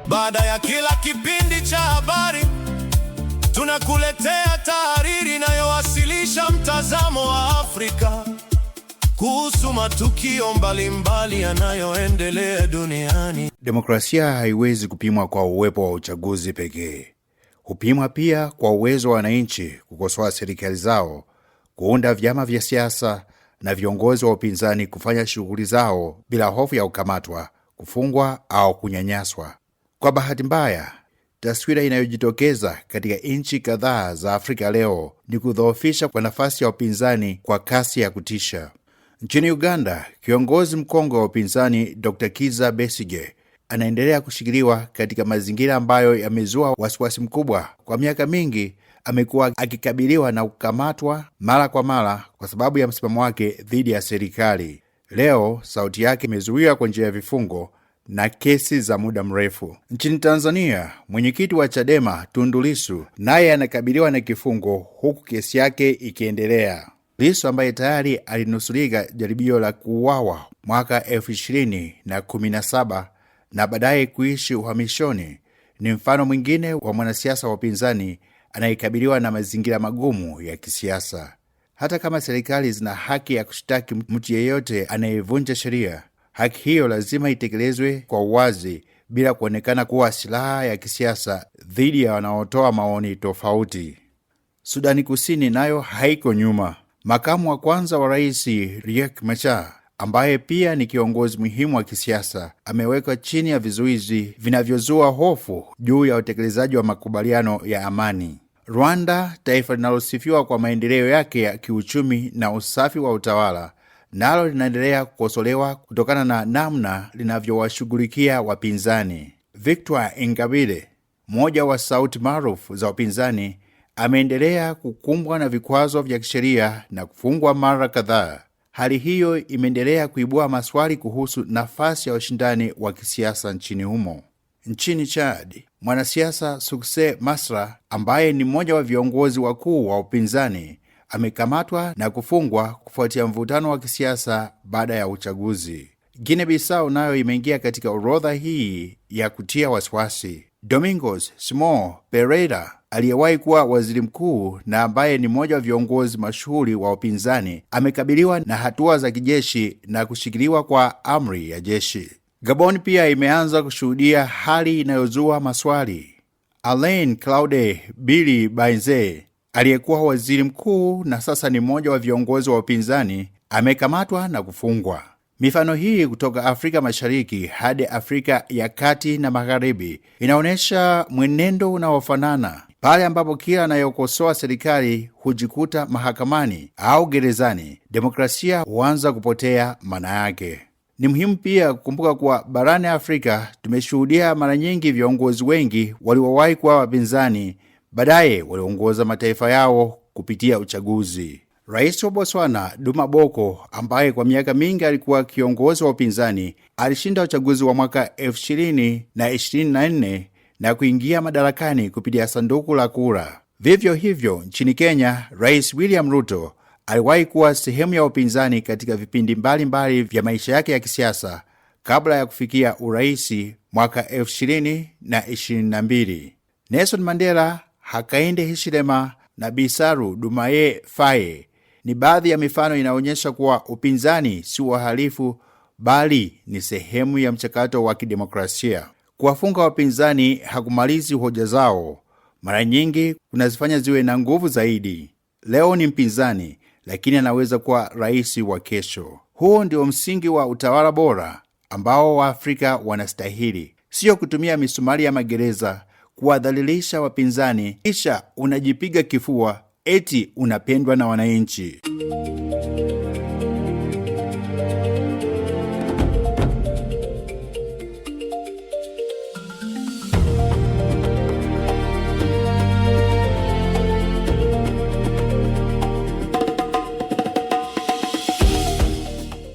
Baada ya kila kipindi cha habari, tunakuletea tahariri inayowasilisha mtazamo wa Afrika kuhusu matukio mbalimbali yanayoendelea duniani. Demokrasia haiwezi kupimwa kwa uwepo wa uchaguzi pekee. Hupimwa pia kwa uwezo wa wananchi kukosoa serikali zao, kuunda vyama vya siasa na viongozi wa upinzani kufanya shughuli zao bila hofu ya kukamatwa, kufungwa au kunyanyaswa. Kwa bahati mbaya, taswira inayojitokeza katika nchi kadhaa za Afrika leo ni kudhoofisha kwa nafasi ya upinzani kwa kasi ya kutisha. Nchini Uganda, kiongozi mkongwe wa upinzani Dr. Kizza Besigye anaendelea kushikiliwa katika mazingira ambayo yamezua wasiwasi mkubwa. Kwa miaka mingi amekuwa akikabiliwa na kukamatwa mara kwa mara kwa sababu ya msimamo wake dhidi ya serikali. Leo sauti yake imezuiwa kwa njia ya vifungo na kesi za muda mrefu. Nchini Tanzania, mwenyekiti wa Chadema Tundu Lissu naye anakabiliwa na kifungo huku kesi yake ikiendelea. Lissu ambaye tayari alinusurika jaribio la kuuawa mwaka 2017 na baadaye kuishi uhamishoni ni mfano mwingine wa mwanasiasa wa upinzani anayekabiliwa na mazingira magumu ya kisiasa. Hata kama serikali zina haki ya kushtaki mtu yeyote anayevunja sheria, haki hiyo lazima itekelezwe kwa uwazi bila kuonekana kuwa silaha ya kisiasa dhidi ya wanaotoa maoni tofauti. Sudani Kusini nayo haiko nyuma. Makamu wa kwanza wa rais Riek Machar, ambaye pia ni kiongozi muhimu wa kisiasa, amewekwa chini ya vizuizi vinavyozua hofu juu ya utekelezaji wa makubaliano ya amani. Rwanda, taifa linalosifiwa kwa maendeleo yake ya kiuchumi na usafi wa utawala, nalo linaendelea kukosolewa kutokana na namna linavyowashughulikia wapinzani. Victoire Ingabire, mmoja wa sauti maarufu za upinzani, ameendelea kukumbwa na vikwazo vya kisheria na kufungwa mara kadhaa. Hali hiyo imeendelea kuibua maswali kuhusu nafasi ya ushindani wa kisiasa nchini humo. Nchini Chad, mwanasiasa Sukse Masra, ambaye ni mmoja wa viongozi wakuu wa upinzani, amekamatwa na kufungwa kufuatia mvutano wa kisiasa baada ya uchaguzi. Guinea-Bissau nayo imeingia katika orodha hii ya kutia wasiwasi. Domingos Simões Pereira, aliyewahi kuwa waziri mkuu na ambaye ni mmoja wa viongozi mashuhuri wa upinzani, amekabiliwa na hatua za kijeshi na kushikiliwa kwa amri ya jeshi. Gabon pia imeanza kushuhudia hali inayozua maswali. Alain Claude Billy Bainze, aliyekuwa waziri mkuu na sasa ni mmoja wa viongozi wa upinzani, amekamatwa na kufungwa. Mifano hii kutoka Afrika Mashariki hadi Afrika ya Kati na Magharibi inaonyesha mwenendo unaofanana. Pale ambapo kila anayekosoa serikali hujikuta mahakamani au gerezani, demokrasia huanza kupotea maana yake. Ni muhimu pia kukumbuka kuwa barani Afrika tumeshuhudia mara nyingi viongozi wengi waliowahi kuwa wapinzani baadaye waliongoza mataifa yao kupitia uchaguzi. Rais wa Botswana Duma Boko, ambaye kwa miaka mingi alikuwa kiongozi wa upinzani, alishinda uchaguzi wa mwaka 2024 na kuingia madarakani kupitia sanduku la kura. Vivyo hivyo, nchini Kenya, Rais William Ruto aliwahi kuwa sehemu ya upinzani katika vipindi mbalimbali vya maisha yake ya kisiasa kabla ya kufikia uraisi mwaka 2022. Nelson Mandela, Hakainde Hichilema na Bisaru Dumaye Faye ni baadhi ya mifano inaonyesha kuwa upinzani si uhalifu bali ni sehemu ya mchakato wa kidemokrasia. Kuwafunga wapinzani hakumalizi hoja zao, mara nyingi kunazifanya ziwe na nguvu zaidi. Leo ni mpinzani, lakini anaweza kuwa rais wa kesho. Huo ndio msingi wa utawala bora ambao Waafrika wanastahili, sio kutumia misumari ya magereza kuwadhalilisha wapinzani kisha unajipiga kifua eti unapendwa na wananchi.